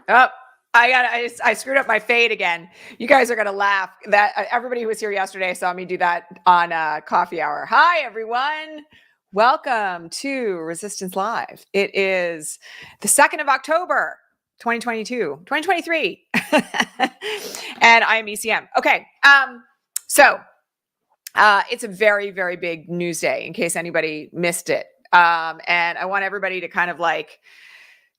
Oh, I screwed up my fade again. You guys are gonna laugh. That everybody who was here yesterday saw me do that on Coffee Hour. Hi, everyone. Welcome to Resistance Live. It is the 2nd of October, 2023. And I am ECM. Okay. So it's a very, very big news day in case anybody missed it. And I want everybody to kind of like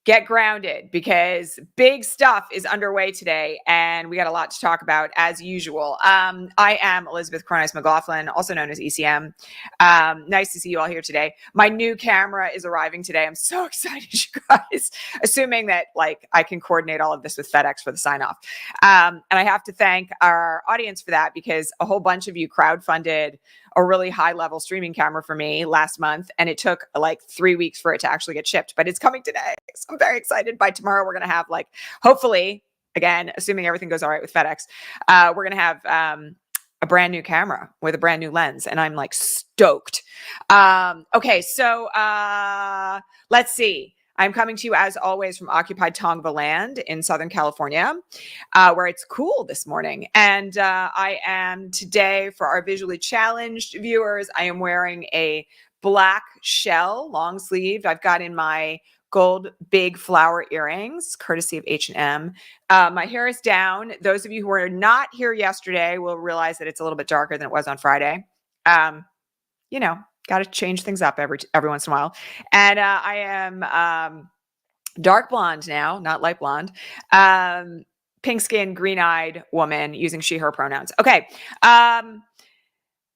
get grounded because big stuff is underway today and we got a lot to talk about as usual. I am Elizabeth Cronise McLaughlin, also known as ECM. Nice to see you all here today. My new camera is arriving today. I'm so excited, you guys, assuming that like I can coordinate all of this with FedEx for the sign off. And I have to thank our audience for that because a whole bunch of you crowdfunded a really high level streaming camera for me last month. And it took like 3 weeks for it to actually get shipped, but it's coming today. So I'm very excited. By tomorrow, we're going to have like, hopefully, again, assuming everything goes all right with FedEx, we're going to have a brand new camera with a brand new lens. And I'm like stoked. Okay. So let's see. I'm coming to you as always from occupied Tongva land in Southern California, where it's cool this morning. And I am today, for our visually challenged viewers, I am wearing a black shell, long sleeved. I've got in my gold big flower earrings, courtesy of H&M. My hair is down. Those of you who were not here yesterday will realize that it's a little bit darker than it was on Friday. You know, got to change things up every once in a while. And I am dark blonde now, not light blonde. Pink skin, green eyed woman using she, her pronouns. Okay.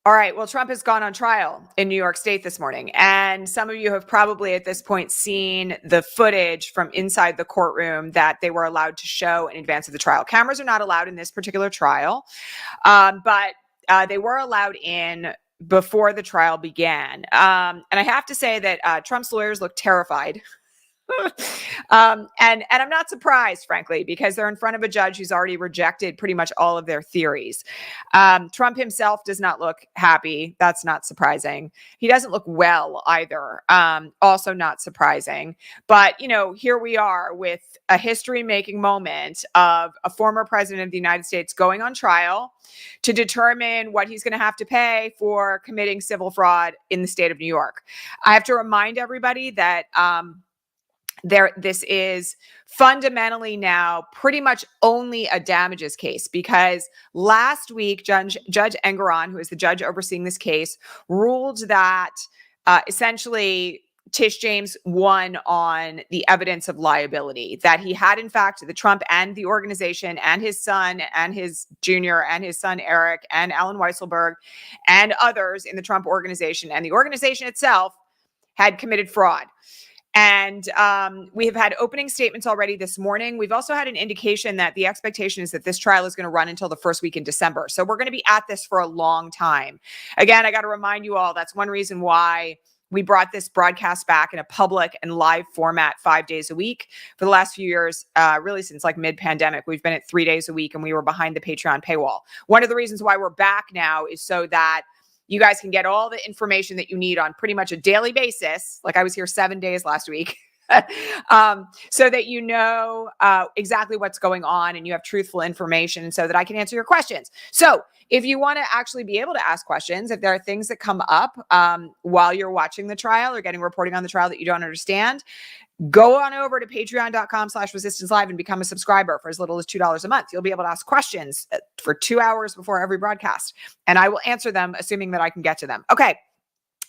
All right. Well, Trump has gone on trial in New York State this morning. And some of you have probably at this point seen the footage from inside the courtroom that they were allowed to show in advance of the trial. Cameras are not allowed in this particular trial, but they were allowed in before the trial began. And I have to say that Trump's lawyers look terrified. And I'm not surprised, frankly, because they're in front of a judge who's already rejected pretty much all of their theories. Trump himself does not look happy. That's not surprising. He doesn't look well either. Also not surprising. But, you know, here we are with a history-making moment of a former president of the United States going on trial to determine what he's going to have to pay for committing civil fraud in the state of New York. I have to remind everybody that this is fundamentally now pretty much only a damages case because last week, Judge Engoron, who is the judge overseeing this case, ruled that essentially Tish James won on the evidence of liability, that he had, in fact, the Trump and the organization and his son and his junior and his son, Eric, and Alan Weisselberg and others in the Trump organization and the organization itself had committed fraud. And we have had opening statements already this morning. We've also had an indication that the expectation is that this trial is going to run until the first week in December. So we're going to be at this for a long time. Again, I got to remind you all, that's one reason why we brought this broadcast back in a public and live format 5 days a week. For the last few years, really since like mid-pandemic, we've been at 3 days a week and we were behind the Patreon paywall. One of the reasons why we're back now is so that you guys can get all the information that you need on pretty much a daily basis. Like I was here 7 days last week. So that you know exactly what's going on and you have truthful information so that I can answer your questions. So if you want to actually be able to ask questions, if there are things that come up while you're watching the trial or getting reporting on the trial that you don't understand, go on over to patreon.com/resistancelive and become a subscriber for as little as $2 a month. You'll be able to ask questions for 2 hours before every broadcast, and I will answer them, assuming that I can get to them. Okay.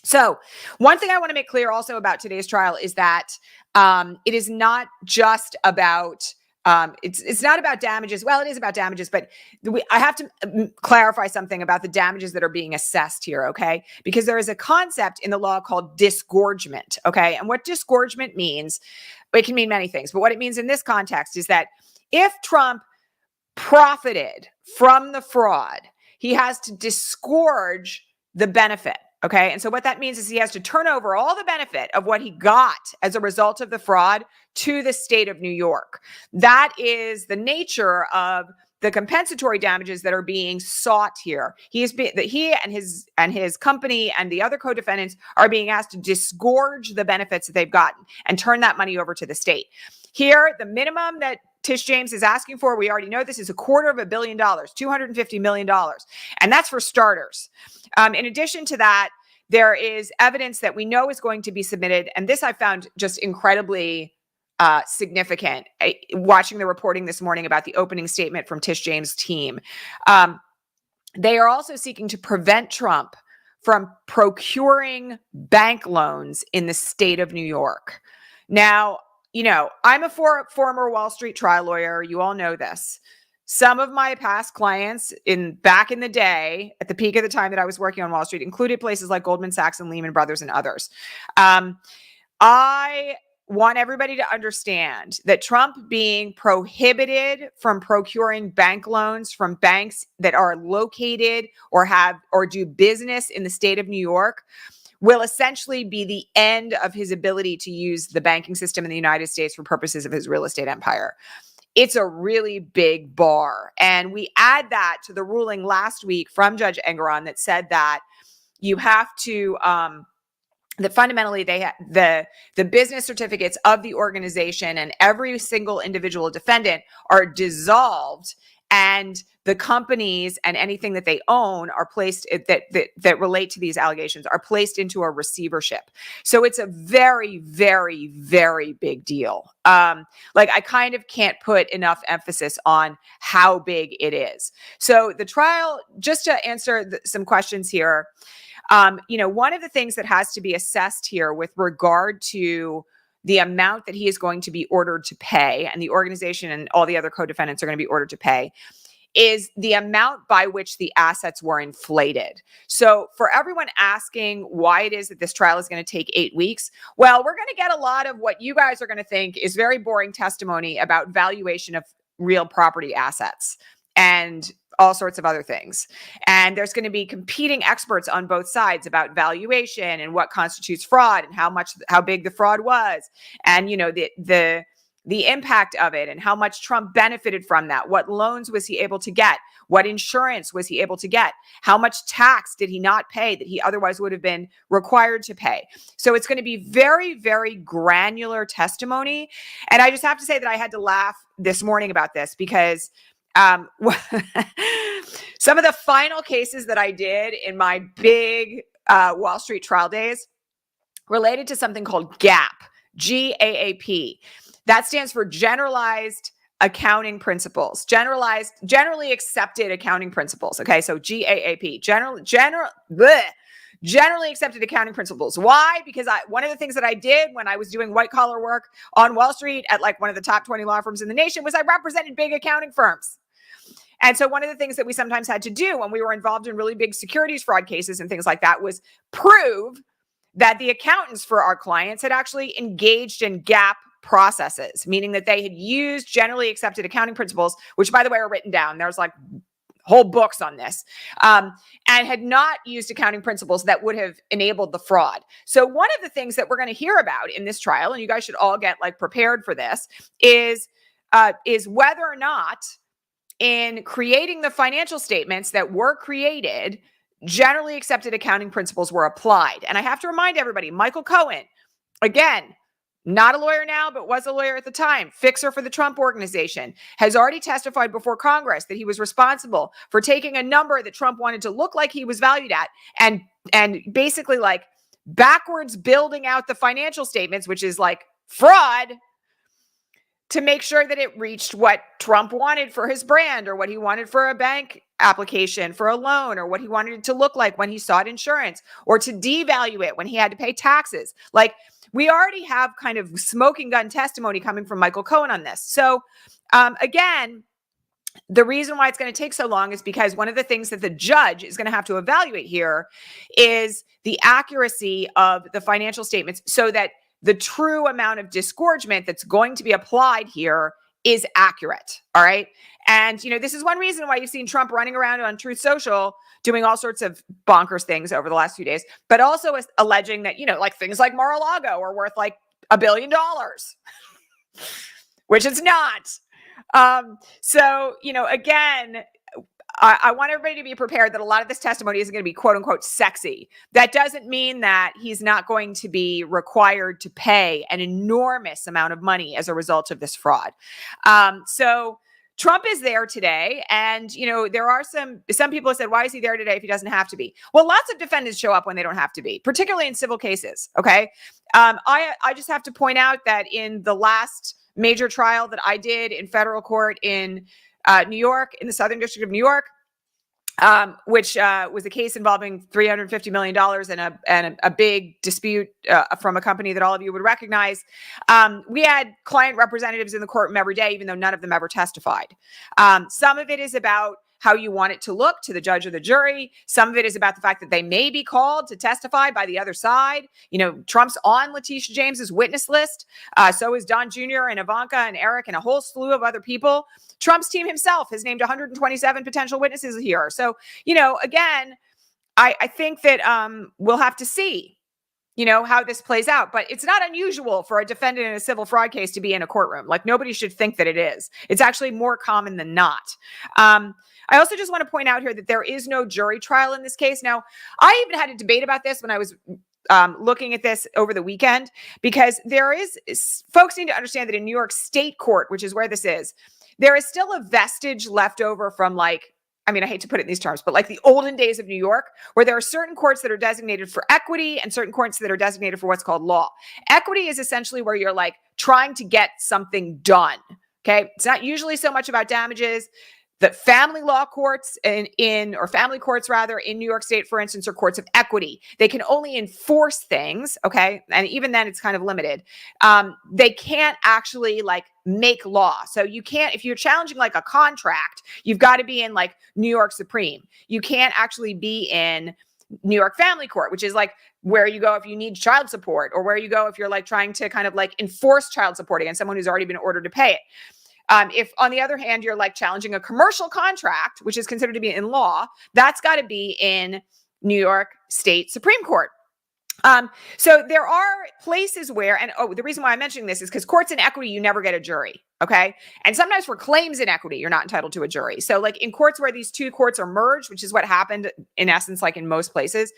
So one thing I want to make clear also about today's trial is that it is not just about it's not about damages. Well, it is about damages, but I have to clarify something about the damages that are being assessed here, okay? Because there is a concept in the law called disgorgement, okay? And what disgorgement means, it can mean many things, but what it means in this context is that if Trump profited from the fraud, he has to disgorge the benefit. Okay. And so what that means is he has to turn over all the benefit of what he got as a result of the fraud to the state of New York. That is the nature of the compensatory damages that are being sought here. He and his company and the other co-defendants are being asked to disgorge the benefits that they've gotten and turn that money over to the state. Here, the minimum that Tish James is asking for, we already know this, is $250 million, $250 million. And that's for starters. In addition to that, there is evidence that we know is going to be submitted. And this I found just incredibly significant. Watching the reporting this morning about the opening statement from Tish James' team. They are also seeking to prevent Trump from procuring bank loans in the state of New York. Now, I'm a former Wall Street trial lawyer. You all know this. Some of my past clients back in the day, at the peak of the time that I was working on Wall Street, included places like Goldman Sachs and Lehman Brothers and others. I want everybody to understand that Trump being prohibited from procuring bank loans from banks that are located or do business in the state of New York will essentially be the end of his ability to use the banking system in the United States for purposes of his real estate empire. It's a really big bar. And we add that to the ruling last week from Judge Engeron that said that you have to, that fundamentally the business certificates of the organization and every single individual defendant are dissolved, and the companies and anything that they own are placed that relate to these allegations are placed into a receivership. So it's a very, very, very big deal. I kind of can't put enough emphasis on how big it is. So the trial, just to answer some questions here, one of the things that has to be assessed here with regard to the amount that he is going to be ordered to pay, and the organization and all the other co-defendants are going to be ordered to pay, is the amount by which the assets were inflated. So for everyone asking why it is that this trial is going to take 8 weeks, well, we're going to get a lot of what you guys are going to think is very boring testimony about valuation of real property assets and all sorts of other things. And there's going to be competing experts on both sides about valuation and what constitutes fraud and how big the fraud was. And, the impact of it and how much Trump benefited from that. What loans was he able to get? What insurance was he able to get? How much tax did he not pay that he otherwise would have been required to pay? So it's going to be very, very granular testimony. And I just have to say that I had to laugh this morning about this because some of the final cases that I did in my big Wall Street trial days related to something called GAAP, GAAP. That stands for Generalized Accounting Principles, generally accepted accounting principles. Okay, so GAAP, generally accepted accounting principles. Why? Because one of the things that I did when I was doing white collar work on Wall Street at one of the top 20 law firms in the nation was I represented big accounting firms. And so one of the things that we sometimes had to do when we were involved in really big securities fraud cases and things like that was prove that the accountants for our clients had actually engaged in GAAP processes, meaning that they had used generally accepted accounting principles, which by the way are written down. There's whole books on this, and had not used accounting principles that would have enabled the fraud. So one of the things that we're going to hear about in this trial, and you guys should all get prepared for this, is whether or not in creating the financial statements that were created, generally accepted accounting principles were applied. And I have to remind everybody, Michael Cohen, again, not a lawyer now, but was a lawyer at the time, fixer for the Trump organization, has already testified before Congress that he was responsible for taking a number that Trump wanted to look like he was valued at and basically backwards building out the financial statements, which is fraud, to make sure that it reached what Trump wanted for his brand or what he wanted for a bank application for a loan or what he wanted it to look like when he sought insurance or to devalue it when he had to pay taxes. We already have kind of smoking gun testimony coming from Michael Cohen on this. So again, the reason why it's going to take so long is because one of the things that the judge is going to have to evaluate here is the accuracy of the financial statements so that the true amount of disgorgement that's going to be applied here is accurate. All right. And, this is one reason why you've seen Trump running around on Truth Social doing all sorts of bonkers things over the last few days, but also alleging that, things like Mar-a-Lago are worth $1 billion, which it's not. So, again, I want everybody to be prepared that a lot of this testimony isn't going to be quote unquote sexy. That doesn't mean that he's not going to be required to pay an enormous amount of money as a result of this fraud. So Trump is there today. And, there are some people have said, why is he there today if he doesn't have to be? Well, lots of defendants show up when they don't have to be, particularly in civil cases. Okay. I just have to point out that in the last major trial that I did in federal court in New York, in the Southern District of New York, which was a case involving $350 million and a big dispute from a company that all of you would recognize. We had client representatives in the courtroom every day, even though none of them ever testified. Some of it is about how you want it to look to the judge or the jury. Some of it is about the fact that they may be called to testify by the other side. Trump's on Letitia James's witness list. So is Don Jr. and Ivanka and Eric and a whole slew of other people. Trump's team himself has named 127 potential witnesses here. So, again, I think that we'll have to see, how this plays out. But it's not unusual for a defendant in a civil fraud case to be in a courtroom. Like, nobody should think that it is. It's actually more common than not. I also just want to point out here that there is no jury trial in this case. Now, I even had a debate about this when I was looking at this over the weekend, because folks need to understand that in New York State Court, which is where this is, there is still a vestige left over from I hate to put it in these terms, but like the olden days of New York, where there are certain courts that are designated for equity and certain courts that are designated for what's called law. Equity is essentially where you're trying to get something done. Okay. It's not usually so much about damages. The family law courts or family courts rather in New York State, for instance, are courts of equity. They can only enforce things. Okay. And even then it's kind of limited. They can't actually make law. So you can't, if you're challenging a contract, you've got to be in New York Supreme. You can't actually be in New York Family Court, which is where you go if you need child support, or where you go if you're trying to kind of enforce child support against someone who's already been ordered to pay it. If, on the other hand, you're challenging a commercial contract, which is considered to be in law, that's got to be in New York State Supreme Court. So there are places where, and the reason why I'm mentioning this is because courts in equity, you never get a jury. Okay. And sometimes for claims in equity, you're not entitled to a jury. So in courts where these two courts are merged, which is what happened in essence, in most places,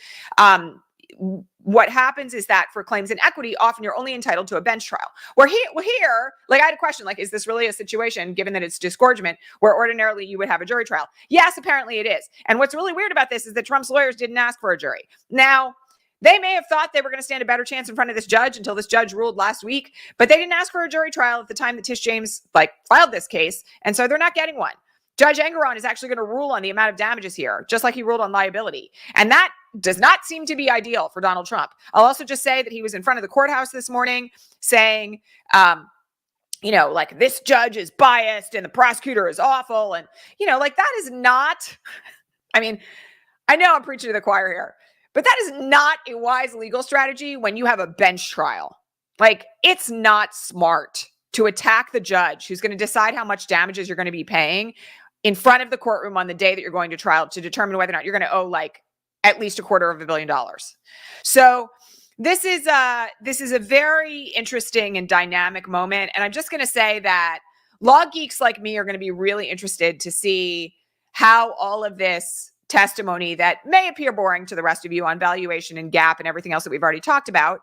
what happens is that for claims in equity, often you're only entitled to a bench trial. Where here, I had a question, is this really a situation, given that it's disgorgement, where ordinarily you would have a jury trial? Yes, apparently it is. And what's really weird about this is that Trump's lawyers didn't ask for a jury. Now, they may have thought they were going to stand a better chance in front of this judge until this judge ruled last week, but they didn't ask for a jury trial at the time that Tish James filed this case. And so they're not getting one. Judge Engeron is actually going to rule on the amount of damages here, just like he ruled on liability. And that does not seem to be ideal for Donald Trump. I'll also just say that he was in front of the courthouse this morning saying, this judge is biased and the prosecutor is awful. And, that is not, I know I'm preaching to the choir here, but that is not a wise legal strategy when you have a bench trial. It's not smart to attack the judge who's going to decide how much damages you're going to be paying in front of the courtroom on the day that you're going to trial to determine whether or not you're going to owe at least $250 million. So this is a very interesting and dynamic moment. And I'm just going to say that law geeks like me are going to be really interested to see how all of this testimony that may appear boring to the rest of you on valuation and GAAP and everything else that we've already talked about,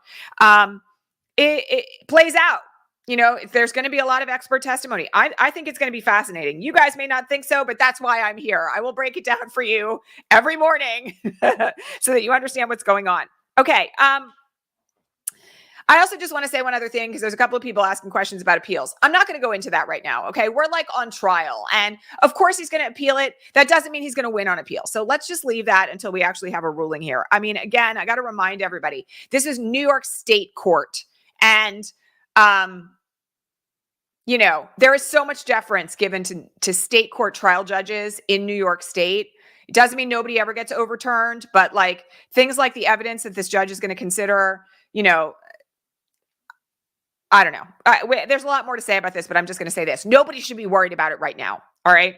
it plays out. There's going to be a lot of expert testimony. I think it's going to be fascinating. You guys may not think so, but that's why I'm here. I will break it down for you every morning so that you understand what's going on. Okay. I also just want to say one other thing, because there's a couple of people asking questions about appeals. I'm not going to go into that right now. Okay. We're on trial, and of course he's going to appeal it. That doesn't mean he's going to win on appeal. So let's just leave that until we actually have a ruling here. Again, I got to remind everybody, this is New York State Court, and there is so much deference given to state court trial judges in New York State. It doesn't mean nobody ever gets overturned, but things like the evidence that this judge is going to consider, I don't know. There's a lot more to say about this, but I'm just going to say this. Nobody should be worried about it right now. All right.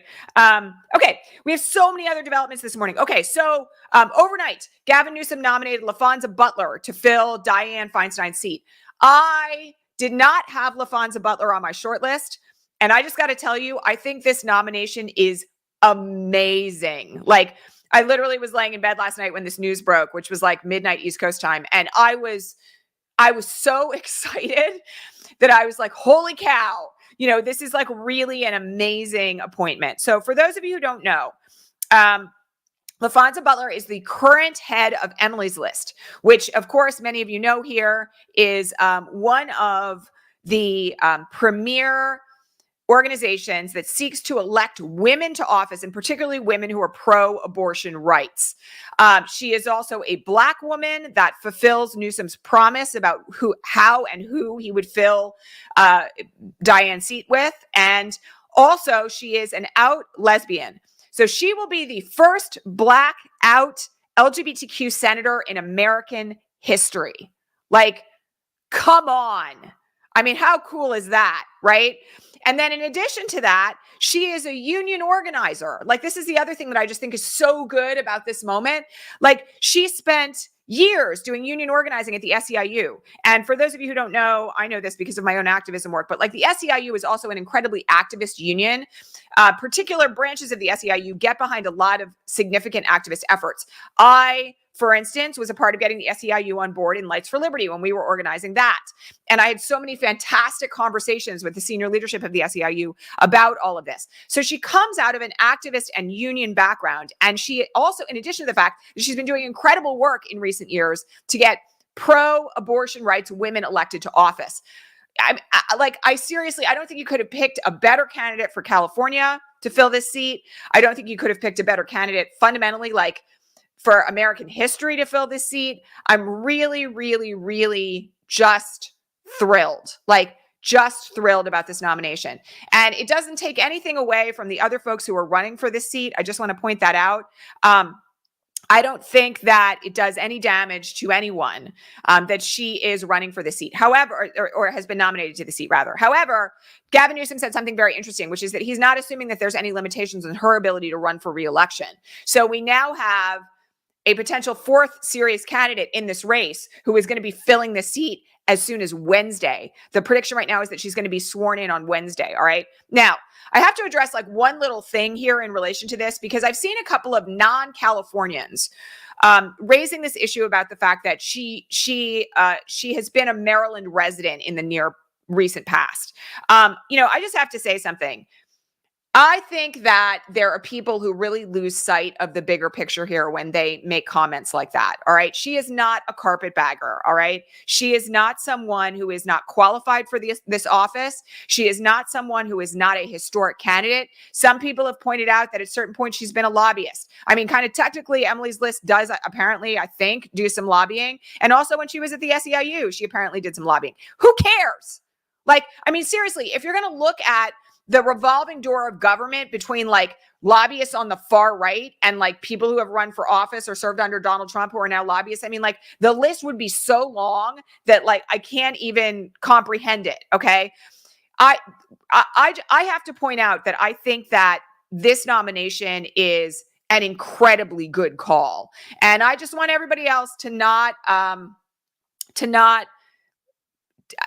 Okay. We have so many other developments this morning. Okay. So overnight, Gavin Newsom nominated LaFonza Butler to fill Dianne Feinstein's seat. I did not have LaFonza Butler on my short list. And I just got to tell you, I think this nomination is amazing. Like, I literally was laying in bed last night when this news broke, which was like midnight East Coast time. And I was so excited that I was like, holy cow, you know, this is like really an amazing appointment. So for those of you who don't know, LaFonza Butler is the current head of Emily's List, which of course many of you know here is one of the premier organizations that seeks to elect women to office, and particularly women who are pro-abortion rights. She is also a Black woman that fulfills Newsom's promise about how and who he would fill Dianne's seat with. And also she is an out lesbian. So she will be the first Black out LGBTQ senator in American history. Like, come on. I mean, how cool is that, right? And then in addition to that, she is a union organizer. Like, this is the other thing that I just think is so good about this moment. Like, she spent years doing union organizing at the SEIU. And for those of you who don't know, I know this because of my own activism work, but like the SEIU is also an incredibly activist union. Particular branches of the SEIU get behind a lot of significant activist efforts. I, for instance, was a part of getting the SEIU on board in Lights for Liberty when we were organizing that. And I had so many fantastic conversations with the senior leadership of the SEIU about all of this. So she comes out of an activist and union background. And she also, in addition to the fact that she's been doing incredible work in recent years to get pro-abortion rights women elected to office. I seriously, I don't think you could have picked a better candidate for California to fill this seat. I don't think you could have picked a better candidate fundamentally, like, for American history to fill this seat. I'm really, really, really just thrilled, about this nomination. And it doesn't take anything away from the other folks who are running for this seat. I just want to point that out. I don't think that it does any damage to anyone that she is running for the seat. However, or has been nominated to the seat, rather. However, Gavin Newsom said something very interesting, which is that he's not assuming that there's any limitations on her ability to run for re-election. So we now have a potential fourth serious candidate in this race who is going to be filling the seat as soon as Wednesday. The prediction right now is that she's going to be sworn in on Wednesday. All right. Now, I have to address like one little thing here in relation to this, because I've seen a couple of non-Californians raising this issue about the fact that she has been a Maryland resident in the near recent past. I just have to say something. I think that there are people who really lose sight of the bigger picture here when they make comments like that. All right. She is not a carpetbagger. All right. She is not someone who is not qualified for this office. She is not someone who is not a historic candidate. Some people have pointed out that at certain points she's been a lobbyist. I mean, kind of technically, Emily's List does apparently, I think, do some lobbying. And also when she was at the SEIU, she apparently did some lobbying. Who cares? Like, I mean, seriously, if you're going to look at the revolving door of government between like lobbyists on the far right and like people who have run for office or served under Donald Trump who are now lobbyists, I mean, like the list would be so long that like I can't even comprehend it. Okay. I have to point out that I think that this nomination is an incredibly good call. And I just want everybody else to not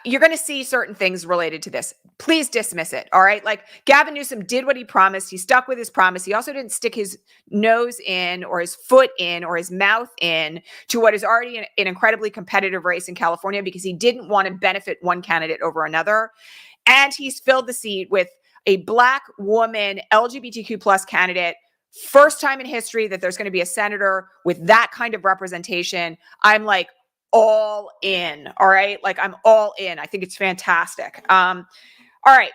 you're going to see certain things related to this. Please dismiss it. All right. Like Gavin Newsom did what he promised. He stuck with his promise. He also didn't stick his nose in or his foot in or his mouth in to what is already an incredibly competitive race in California because he didn't want to benefit one candidate over another. And he's filled the seat with a Black woman LGBTQ plus candidate. First time in history that there's going to be a senator with that kind of representation. I'm like, all in. All right. Like I'm all in. I think it's fantastic. All right.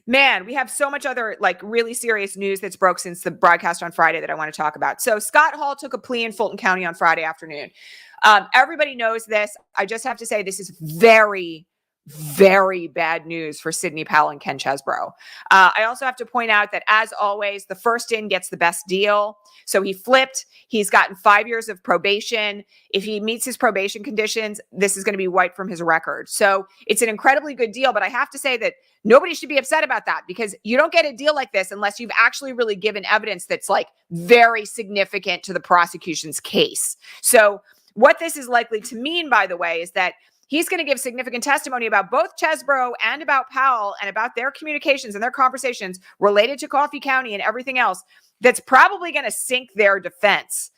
Man, we have so much other like really serious news that's broke since the broadcast on Friday that I want to talk about. So Scott Hall took a plea in Fulton County on Friday afternoon. Everybody knows this. I just have to say this is very, very bad news for Sidney Powell and Ken Chesbrough. I also have to point out that, as always, the first in gets the best deal. So he flipped. He's gotten 5 years of probation. If he meets his probation conditions, this is going to be wiped from his record. So it's an incredibly good deal. But I have to say that nobody should be upset about that because you don't get a deal like this unless you've actually really given evidence that's like very significant to the prosecution's case. So what this is likely to mean, by the way, is that he's going to give significant testimony about both Chesbrough and about Powell and about their communications and their conversations related to Coffee County and everything else that's probably going to sink their defense.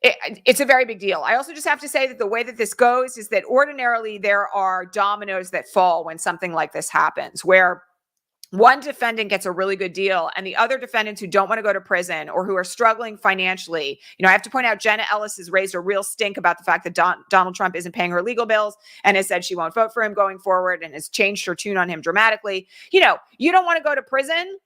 It's a very big deal. I also just have to say that the way that this goes is that ordinarily there are dominoes that fall when something like this happens, where one defendant gets a really good deal and the other defendants who don't want to go to prison or who are struggling financially. I have to point out Jenna Ellis has raised a real stink about the fact that Donald Trump isn't paying her legal bills and has said she won't vote for him going forward and has changed her tune on him dramatically. You don't want to go to prison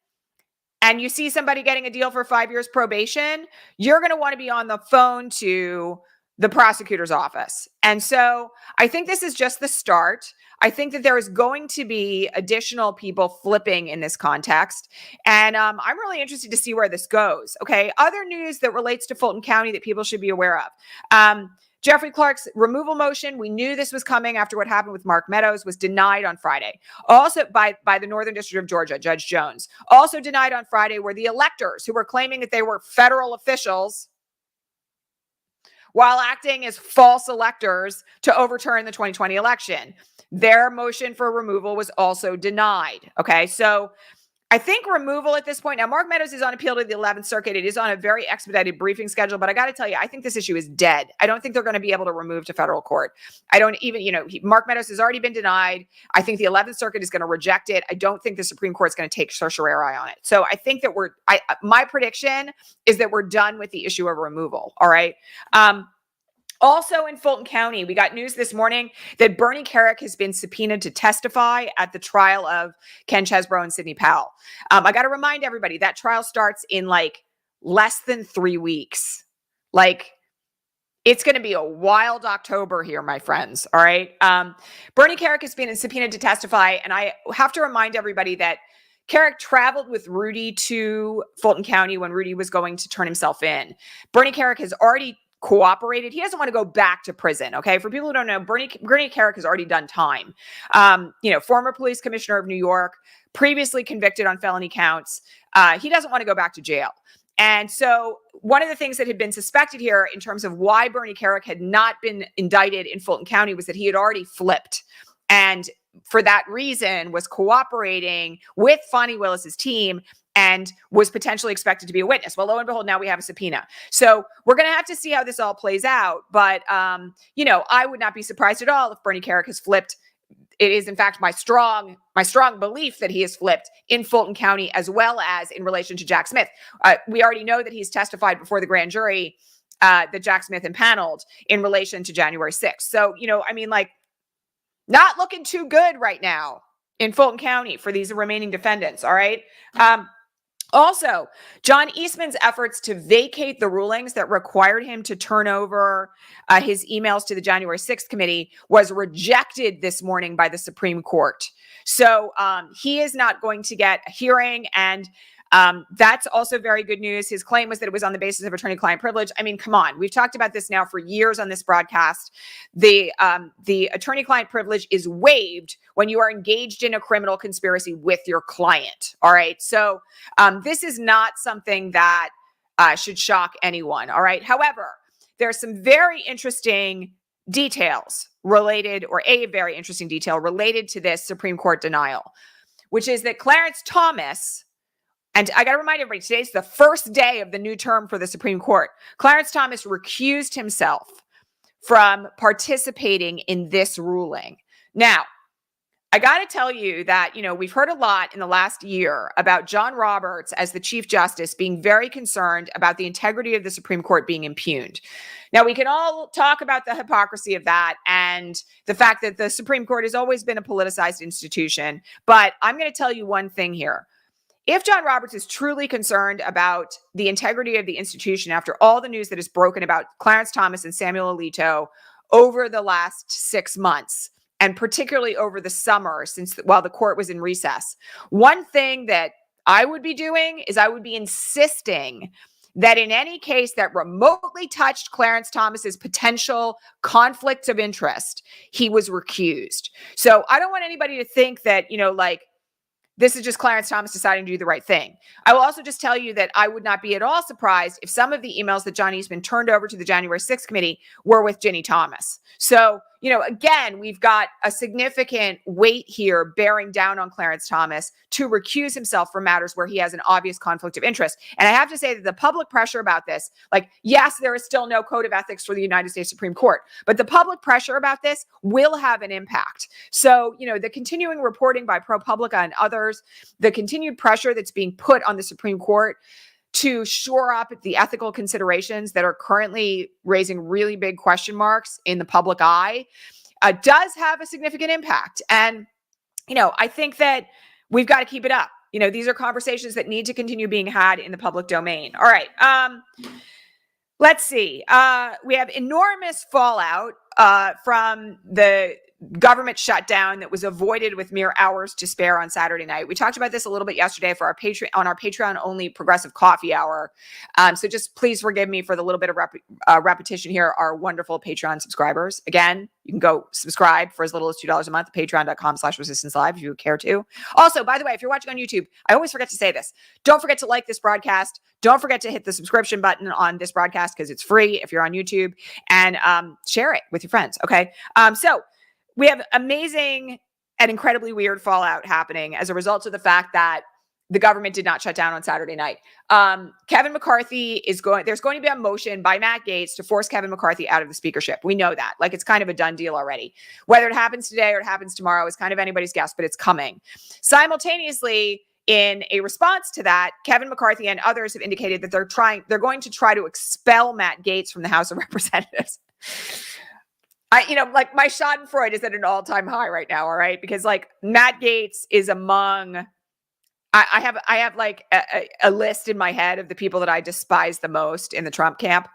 and you see somebody getting a deal for 5 years probation, you're going to want to be on the phone to the prosecutor's office. And so I think this is just the start. I think that there is going to be additional people flipping in this context. And I'm really interested to see where this goes. Okay. Other news that relates to Fulton County that people should be aware of. Jeffrey Clark's removal motion, we knew this was coming after what happened with Mark Meadows, was denied on Friday. Also by the Northern District of Georgia, Judge Jones. Also denied on Friday were the electors who were claiming that they were federal officials while acting as false electors to overturn the 2020 election. Their motion for removal was also denied. Okay, so I think removal at this point, now Mark Meadows is on appeal to the 11th Circuit. It is on a very expedited briefing schedule, but I got to tell you, I think this issue is dead. I don't think they're going to be able to remove to federal court. I don't even, Mark Meadows has already been denied. I think the 11th Circuit is going to reject it. I don't think the Supreme Court is going to take certiorari on it. So I think that my prediction is that we're done with the issue of removal. All right. Also in Fulton County, we got news this morning that Bernie Carrick has been subpoenaed to testify at the trial of Ken Chesbrough and Sidney Powell. I got to remind everybody that trial starts in less than 3 weeks. It's going to be a wild October here, my friends. All right. Bernie Carrick has been subpoenaed to testify. And I have to remind everybody that Carrick traveled with Rudy to Fulton County when Rudy was going to turn himself in. Bernie Carrick has already cooperated. He doesn't want to go back to prison. Okay. For people who don't know, Bernie Carrick has already done time. Former police commissioner of New York, previously convicted on felony counts. He doesn't want to go back to jail. And so one of the things that had been suspected here in terms of why Bernie Carrick had not been indicted in Fulton County was that he had already flipped. And for that reason was cooperating with Fani Willis's team and was potentially expected to be a witness. Well, lo and behold, now we have a subpoena. So we're going to have to see how this all plays out. But, I would not be surprised at all if Bernie Carrick has flipped. It is, in fact, my strong belief that he has flipped in Fulton County as well as in relation to Jack Smith. We already know that he's testified before the grand jury that Jack Smith impaneled in relation to January 6th. So, not looking too good right now in Fulton County for these remaining defendants. All right. Also, John Eastman's efforts to vacate the rulings that required him to turn over his emails to the January 6th committee was rejected this morning by the Supreme Court. So he is not going to get a hearing, and that's also very good news. His claim was that it was on the basis of attorney-client privilege. I mean, come on. We've talked about this now for years on this broadcast. The attorney-client privilege is waived when you are engaged in a criminal conspiracy with your client. All right. So this is not something that should shock anyone. All right. However, there's some very interesting details related, or a very interesting detail related to this Supreme Court denial, which is that Clarence Thomas, and I got to remind everybody, today's the first day of the new term for the Supreme Court. Clarence Thomas recused himself from participating in this ruling. Now, I got to tell you that, we've heard a lot in the last year about John Roberts as the Chief Justice being very concerned about the integrity of the Supreme Court being impugned. Now, we can all talk about the hypocrisy of that and the fact that the Supreme Court has always been a politicized institution. But I'm going to tell you one thing here. If John Roberts is truly concerned about the integrity of the institution after all the news that is broken about Clarence Thomas and Samuel Alito over the last 6 months, and particularly over the summer while the court was in recess, one thing that I would be doing is I would be insisting that in any case that remotely touched Clarence Thomas's potential conflicts of interest, he was recused. So I don't want anybody to think that, This is just Clarence Thomas deciding to do the right thing. I will also just tell you that I would not be at all surprised if some of the emails that John Eastman turned over to the January 6th committee were with Ginny Thomas. So, again, we've got a significant weight here bearing down on Clarence Thomas to recuse himself from matters where he has an obvious conflict of interest. And I have to say that the public pressure about this, yes, there is still no code of ethics for the United States Supreme Court, but the public pressure about this will have an impact. So, the continuing reporting by ProPublica and others, the continued pressure that's being put on the Supreme Court to shore up the ethical considerations that are currently raising really big question marks in the public eye, does have a significant impact. And, I think that we've got to keep it up. These are conversations that need to continue being had in the public domain. All right. Let's see. We have enormous fallout from the government shutdown that was avoided with mere hours to spare on Saturday night. We talked about this a little bit yesterday for our Patreon only progressive coffee hour. So just please forgive me for the little bit of repetition here. Our wonderful Patreon subscribers. Again, you can go subscribe for as little as $2 a month, patreon.com/resistance live if you care to. Also, by the way, if you're watching on YouTube, I always forget to say this. Don't forget to like this broadcast. Don't forget to hit the subscription button on this broadcast because it's free if you're on YouTube, and share it with your friends. Okay. So we have amazing and incredibly weird fallout happening as a result of the fact that the government did not shut down on Saturday night. Kevin McCarthy there's going to be a motion by Matt Gaetz to force Kevin McCarthy out of the speakership. We know that. It's kind of a done deal already. Whether it happens today or it happens tomorrow is kind of anybody's guess, but it's coming. Simultaneously, in a response to that, Kevin McCarthy and others have indicated that they're going to try to expel Matt Gaetz from the House of Representatives. My schadenfreude is at an all-time high right now, all right? Because Matt Gaetz is among, I have a list in my head of the people that I despise the most in the Trump camp.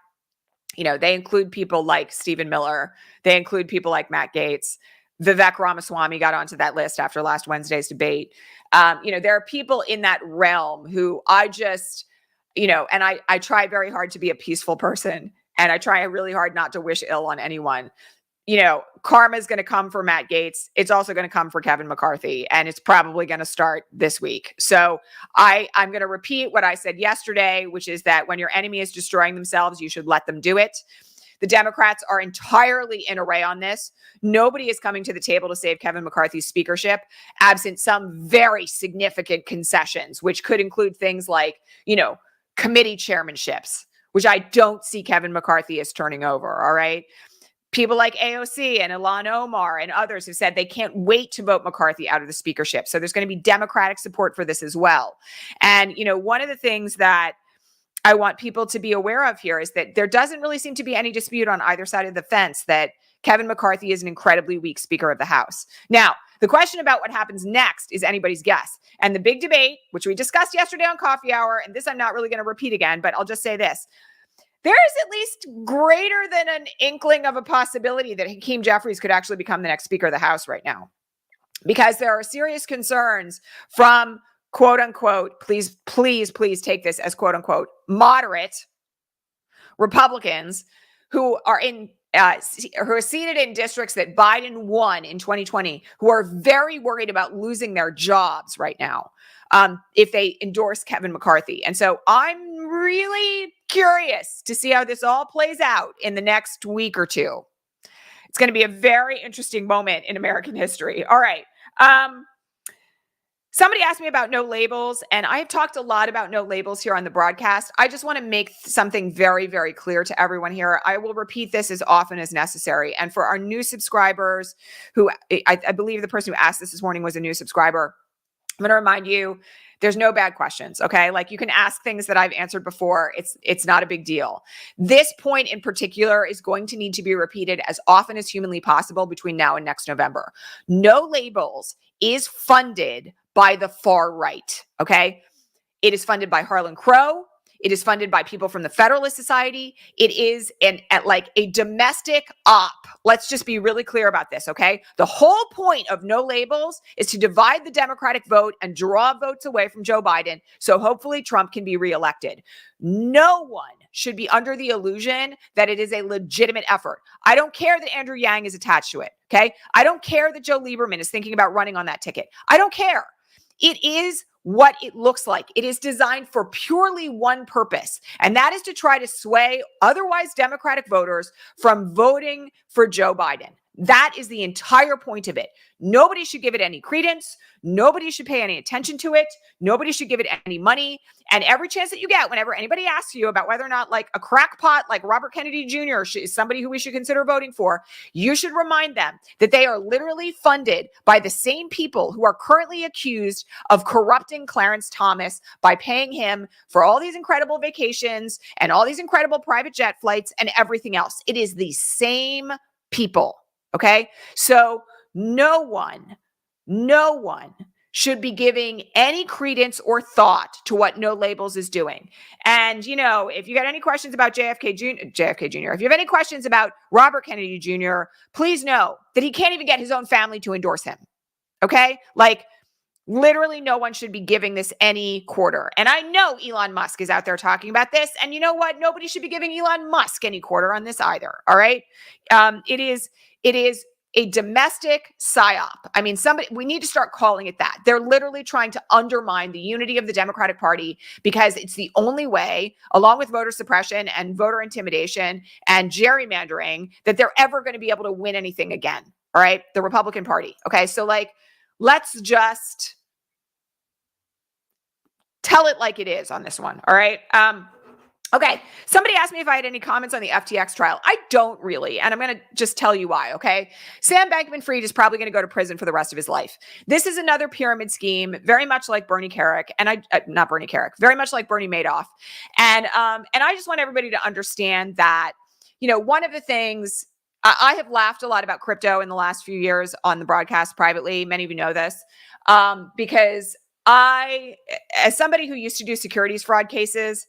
They include people like Stephen Miller. They include people like Matt Gaetz. Vivek Ramaswamy got onto that list after last Wednesday's debate. There are people in that realm who I just, and I try very hard to be a peaceful person, and I try really hard not to wish ill on anyone. Karma is going to come for Matt Gaetz. It's also going to come for Kevin McCarthy, and it's probably going to start this week. So I'm going to repeat what I said yesterday, which is that when your enemy is destroying themselves, you should let them do it. The Democrats are entirely in array on this. Nobody is coming to the table to save Kevin McCarthy's speakership, absent some very significant concessions, which could include things like, committee chairmanships, which I don't see Kevin McCarthy as turning over. All right. People like AOC and Ilhan Omar and others have said they can't wait to vote McCarthy out of the speakership. So there's going to be Democratic support for this as well. And, one of the things that I want people to be aware of here is that there doesn't really seem to be any dispute on either side of the fence that Kevin McCarthy is an incredibly weak Speaker of the House. Now, the question about what happens next is anybody's guess. And the big debate, which we discussed yesterday on Coffee Hour, and this I'm not really going to repeat again, but I'll just say this. There is at least greater than an inkling of a possibility that Hakeem Jeffries could actually become the next Speaker of the House right now, because there are serious concerns from quote unquote, please take this as quote unquote, moderate Republicans who are seated in districts that Biden won in 2020, who are very worried about losing their jobs right now if they endorse Kevin McCarthy. And so I'm really curious to see how this all plays out in the next week or two. It's going to be a very interesting moment in American history. All right. Somebody asked me about no labels, and I have talked a lot about no labels here on the broadcast. I just want to make something very, very clear to everyone here. I will repeat this as often as necessary. And for our new subscribers, who I believe the person who asked this morning was a new subscriber, I'm going to remind you, there's no bad questions, okay? You can ask things that I've answered before. It's not a big deal. This point in particular is going to need to be repeated as often as humanly possible between now and next November. No labels is funded by the far right, okay? It is funded by Harlan Crow. It is funded by people from the Federalist Society. It is a domestic op. Let's just be really clear about this, okay? The whole point of no labels is to divide the Democratic vote and draw votes away from Joe Biden, so hopefully Trump can be reelected. No one should be under the illusion that it is a legitimate effort. I don't care that Andrew Yang is attached to it, okay? I don't care that Joe Lieberman is thinking about running on that ticket. I don't care. It is what it looks like. It is designed for purely one purpose, and that is to try to sway otherwise Democratic voters from voting for Joe Biden. That is the entire point of it. Nobody should give it any credence. Nobody should pay any attention to it. Nobody should give it any money. And every chance that you get, whenever anybody asks you about whether or not like a crackpot like Robert Kennedy Jr. is somebody who we should consider voting for, you should remind them that they are literally funded by the same people who are currently accused of corrupting Clarence Thomas by paying him for all these incredible vacations and all these incredible private jet flights and everything else. It is the same people. Okay. So no one should be giving any credence or thought to what No Labels is doing. And, you know, if you got any questions about JFK Jr., if you have any questions about Robert Kennedy Jr., please know that he can't even get his own family to endorse him. Okay. Like, literally no one should be giving this any quarter. And I know Elon Musk is out there talking about this. And you know what? Nobody should be giving Elon Musk any quarter on this either. All right. It is a domestic psyop. I mean, we need to start calling it that. They're literally trying to undermine the unity of the Democratic Party because it's the only way, along with voter suppression and voter intimidation and gerrymandering, that they're ever going to be able to win anything again. All right. The Republican Party. Okay. So like, let's just tell it like it is on this one. All right. Okay. Somebody asked me if I had any comments on the FTX trial. I don't really. And I'm going to just tell you why. Okay. Sam Bankman-Fried is probably going to go to prison for the rest of his life. This is another pyramid scheme, very much like Bernie Carrick not Bernie Carrick, very much like Bernie Madoff. And I just want everybody to understand that, you know, one of the things I have laughed a lot about crypto in the last few years on the broadcast privately. Many of you know this, because as somebody who used to do securities fraud cases,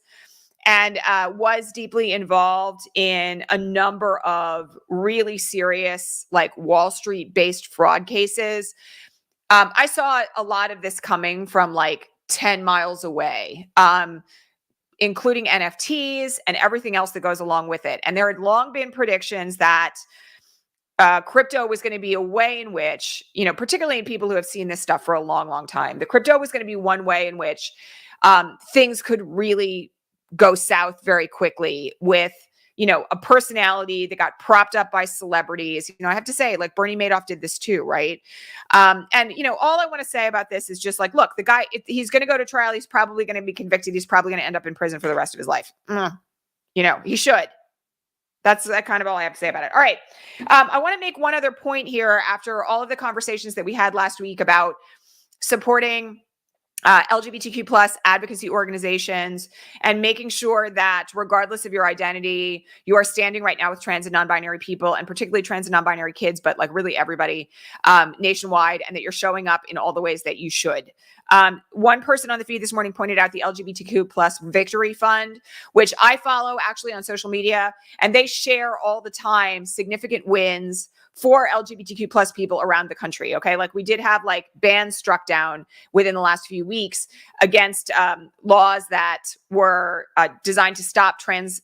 and was deeply involved in a number of really serious, like Wall Street based fraud cases. I saw a lot of this coming from like 10 miles away, including NFTs and everything else that goes along with it. And there had long been predictions that crypto was going to be a way in which, you know, particularly in people who have seen this stuff for a long, long time, the crypto was going to be one way in which things could really go south very quickly with, you know, a personality that got propped up by celebrities. You know, I have to say, like Bernie Madoff did this too, right? And, you know, all I want to say about this is just like, look, the guy, he's going to go to trial. He's probably going to be convicted. He's probably going to end up in prison for the rest of his life. You know, he should. That's kind of all I have to say about it. All right. I want to make one other point here after all of the conversations that we had last week about supporting LGBTQ plus advocacy organizations and making sure that regardless of your identity, you are standing right now with trans and non-binary people, and particularly trans and non-binary kids, but like really everybody nationwide, and that you're showing up in all the ways that you should. One person on the feed this morning pointed out the LGBTQ plus Victory Fund, which I follow actually on social media, and they share all the time significant wins for LGBTQ plus people around the country. Okay. Like we did have like bans struck down within the last few weeks against laws that were designed to stop trans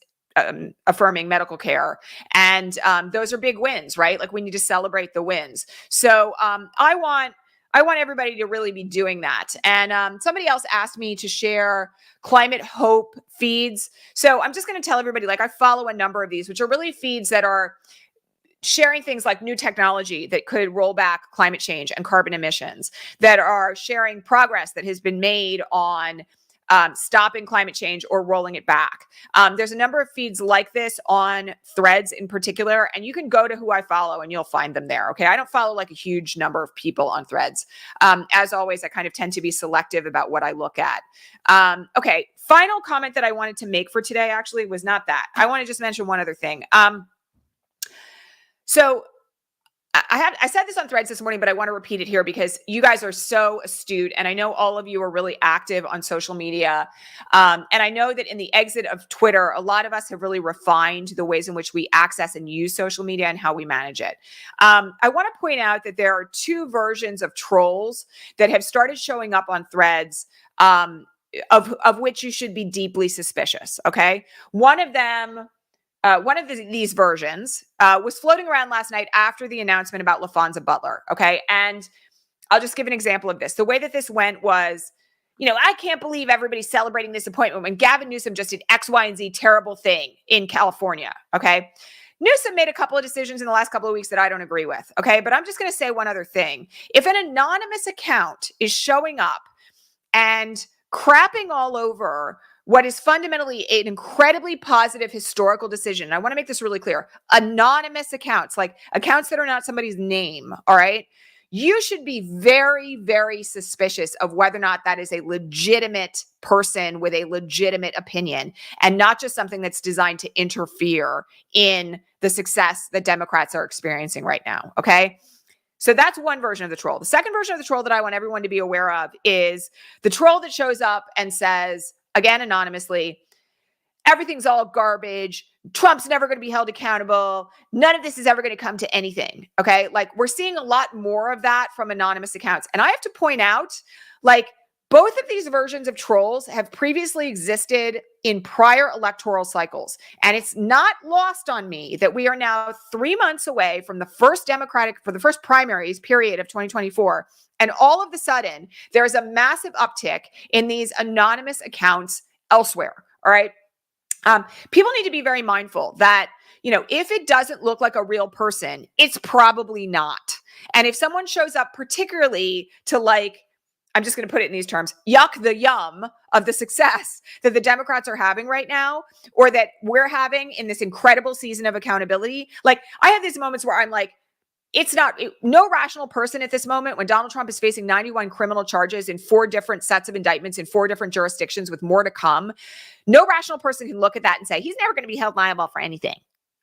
affirming medical care. And those are big wins, right? Like we need to celebrate the wins. So I want everybody to really be doing that. And somebody else asked me to share climate hope feeds. So I'm just going to tell everybody, like I follow a number of these, which are really feeds that are sharing things like new technology that could roll back climate change and carbon emissions, that are sharing progress that has been made on stopping climate change or rolling it back. There's a number of feeds like this on Threads in particular, and you can go to who I follow and you'll find them there. Okay. I don't follow like a huge number of people on Threads. As always, I kind of tend to be selective about what I look at. Okay. Final comment that I wanted to make for today actually was not that. I want to just mention one other thing. So I said this on Threads this morning, but I want to repeat it here because you guys are so astute. And I know all of you are really active on social media. And I know that in the exit of Twitter, a lot of us have really refined the ways in which we access and use social media and how we manage it. I want to point out that there are two versions of trolls that have started showing up on Threads, of which you should be deeply suspicious. Okay. One of these versions was floating around last night after the announcement about LaFonza Butler. Okay. And I'll just give an example of this. The way that this went was, I can't believe everybody's celebrating this appointment when Gavin Newsom just did X, Y, and Z terrible thing in California, okay? Newsom made a couple of decisions in the last couple of weeks that I don't agree with, okay? But I'm just going to say one other thing. If an anonymous account is showing up and crapping all over what is fundamentally an incredibly positive historical decision, and I want to make this really clear, anonymous accounts, like accounts that are not somebody's name, all right? You should be very, very suspicious of whether or not that is a legitimate person with a legitimate opinion and not just something that's designed to interfere in the success that Democrats are experiencing right now, okay? So that's one version of the troll. The second version of the troll that I want everyone to be aware of is the troll that shows up and says, again, anonymously, everything's all garbage. Trump's never going to be held accountable. None of this is ever going to come to anything. Okay. Like we're seeing a lot more of that from anonymous accounts. And I have to point out, like both of these versions of trolls have previously existed in prior electoral cycles. And it's not lost on me that we are now 3 months away from the first primaries period of 2024. And all of a sudden there's a massive uptick in these anonymous accounts elsewhere. All right. People need to be very mindful that, if it doesn't look like a real person, it's probably not. And if someone shows up particularly to I'm just going to put it in these terms, yuck the yum of the success that the Democrats are having right now, or that we're having in this incredible season of accountability. Like I have these moments where I'm like, no rational person at this moment when Donald Trump is facing 91 criminal charges in 4 different sets of indictments in 4 different jurisdictions with more to come. No rational person can look at that and say, he's never going to be held liable for anything.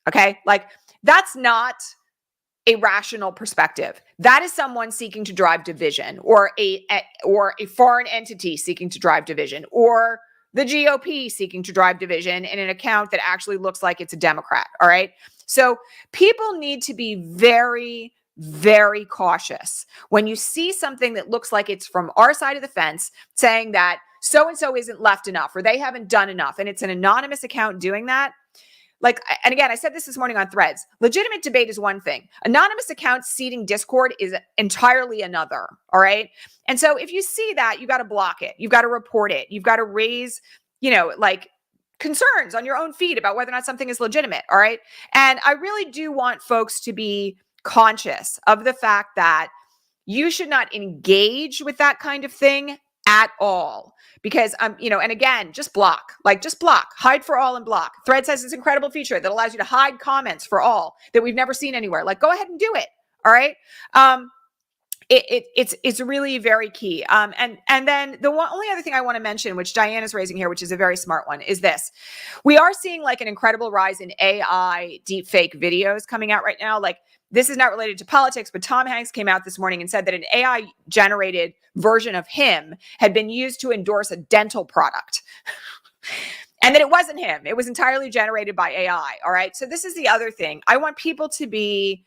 Okay. Like that's not a rational perspective. That is someone seeking to drive division, or a foreign entity seeking to drive division, or the GOP seeking to drive division in an account that actually looks like it's a Democrat. All right. So people need to be very, very cautious when you see something that looks like it's from our side of the fence saying that so-and-so isn't left enough or they haven't done enough. And it's an anonymous account doing that. And again, I said this morning on Threads, legitimate debate is one thing. Anonymous accounts seeding discord is entirely another. All right. And so if you see that, you got to block it. You've got to report it. You've got to raise, concerns on your own feed about whether or not something is legitimate. All right. And I really do want folks to be conscious of the fact that you should not engage with that kind of thing at all. Because, and again, just block, hide for all and block. Threads has this incredible feature that allows you to hide comments for all that we've never seen anywhere. Like, go ahead and do it. All right. It's really very key. And then the only other thing I want to mention, which Dianne is raising here, which is a very smart one, is this. We are seeing an incredible rise in AI deepfake videos coming out right now. This is not related to politics, but Tom Hanks came out this morning and said that an AI generated version of him had been used to endorse a dental product. And that it wasn't him. It was entirely generated by AI. All right. So this is the other thing. I want people to be,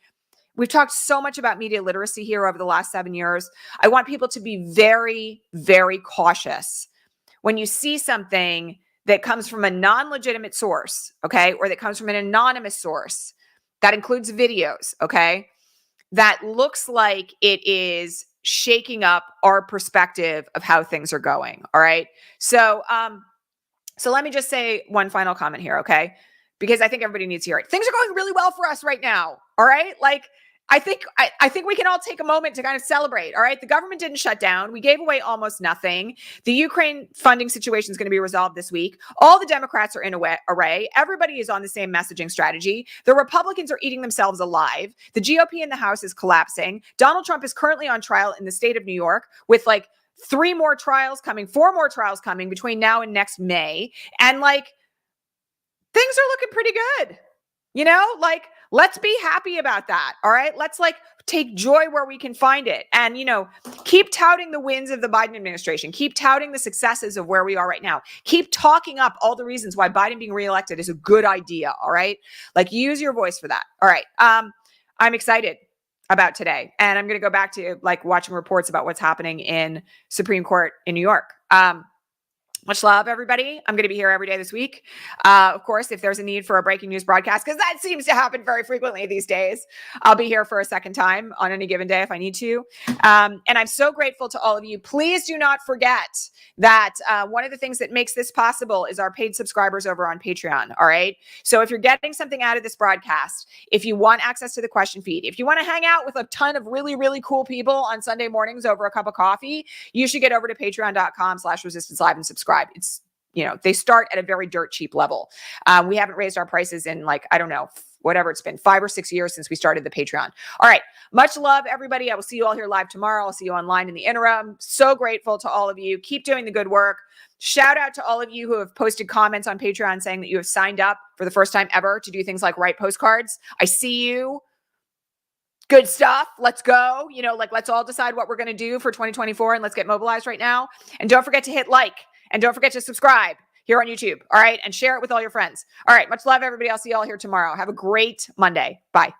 we've talked so much about media literacy here over the last 7 years. I want people to be very, very cautious when you see something that comes from a non-legitimate source, okay, or that comes from an anonymous source. That includes videos, okay, that looks like it is shaking up our perspective of how things are going, all right? So let me just say one final comment here, okay? Because I think everybody needs to hear it. Things are going really well for us right now, all right? I think we can all take a moment to kind of celebrate. All right. The government didn't shut down. We gave away almost nothing. The Ukraine funding situation is going to be resolved this week. All the Democrats are in array. Everybody is on the same messaging strategy. The Republicans are eating themselves alive. The GOP in the House is collapsing. Donald Trump is currently on trial in the state of New York with 4 more trials coming between now and next May. And things are looking pretty good. Let's be happy about that. All right. Let's take joy where we can find it. And, keep touting the wins of the Biden administration. Keep touting the successes of where we are right now. Keep talking up all the reasons why Biden being reelected is a good idea. All right. Use your voice for that. All right. I'm excited about today. And I'm going to go back to watching reports about what's happening in Supreme Court in New York. Much love, everybody. I'm going to be here every day this week. Of course, if there's a need for a breaking news broadcast, because that seems to happen very frequently these days, I'll be here for a second time on any given day if I need to. And I'm so grateful to all of you. Please do not forget that one of the things that makes this possible is our paid subscribers over on Patreon. All right. So if you're getting something out of this broadcast, if you want access to the question feed, if you want to hang out with a ton of really, really cool people on Sunday mornings over a cup of coffee, you should get over to patreon.com/resistance live and subscribe. It's, they start at a very dirt cheap level. We haven't raised our prices in I don't know, whatever it's been, 5 or 6 years since we started the Patreon. All right. Much love, everybody. I will see you all here live tomorrow. I'll see you online in the interim. So grateful to all of you. Keep doing the good work. Shout out to all of you who have posted comments on Patreon saying that you have signed up for the first time ever to do things like write postcards. I see you. Good stuff. Let's go. Let's all decide what we're going to do for 2024 and let's get mobilized right now. And don't forget to hit like and don't forget to subscribe here on YouTube. All right. And share it with all your friends. All right. Much love, everybody. I'll see you all here tomorrow. Have a great Monday. Bye.